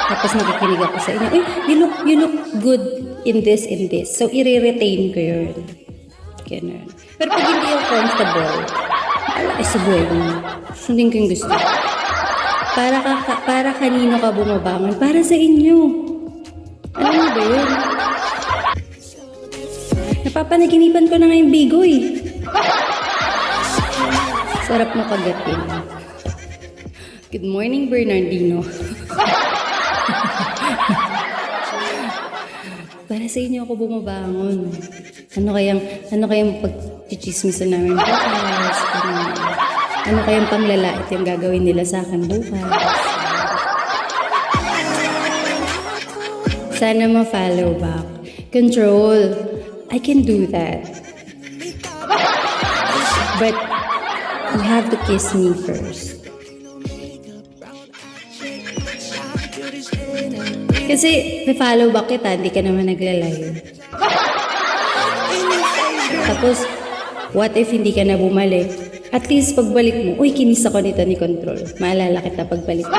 Tapos nakikinig ako sa inyo, you look good in this and this. So, i-retain ko yun. Ganun. Pero pag hindi ako comfortable, alaki sa buhay mo. Sundin ko yung gusto. Para kanino ka bumabangon? Para sa inyo. Alam mo ba yun? Napapanaginipan ko na nga yung bigoy. Sarap mo kagatin. Good morning, Bernardino. Para sa inyo ako bumabangon. Ano kayang pag-chichismisan namin bukas? Ano kayang panglalait yung gagawin nila sa akin bukas? Sana ma-follow back. Control. I can do that. But you have to kiss me first. Kasi may-follow back kita, hindi ka naman naglalayo. Tapos, what if hindi ka na bumalik? At least pagbalik mo, uy, kinis ako nito ni Control. Maalala kita pagbalik mo.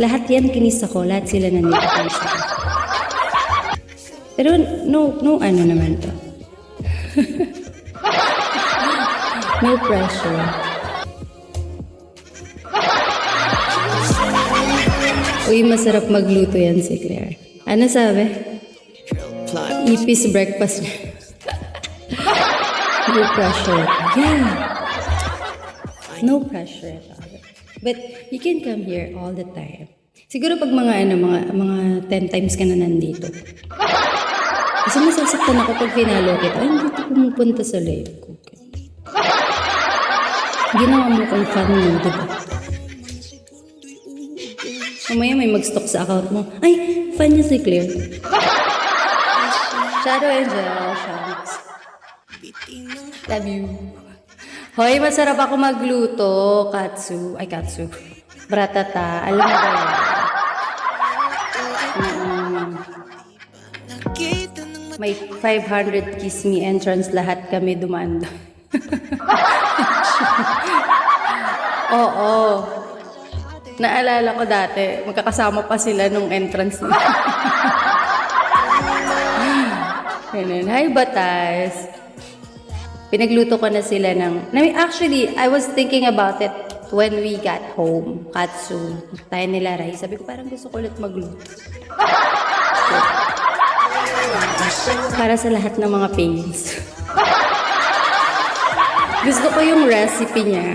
Lahat yan kinis ako, lahat sila nandito kinis ako. Pero no ano naman to. No pressure. Uy, masarap magluto yan si Claire. Ano sabi? Ipis breakfast. No pressure. Yeah. No pressure at all. But you can come here all the time. Siguro pag mga 10 times ka na nandito. Kasi masasaktan ako pag pinalo kita. Ay, hindi ko pumupunta sa live ko. Ginawa mo kong fan mo, diba? Mamaya may mag-stalk sa account mo. Ay, fan niya si Claire. Shadow Angel, Shanks. Love you. Hoy, masarap ako magluto. Katsu. Bratata. Alam mo ba? May 500 kiss me entrance. Lahat kami dumaan. Oo. Naalala ko dati, magkakasama pa sila nung entrance nila. Hi, Batas. Pinagluto ko na sila ng... Actually, I was thinking about it when we got home. Katsu. Tayo nila, Rai. Sabi ko, parang gusto ko ulit magluto. Para sa lahat ng mga pains. Gusto ko yung recipe niya.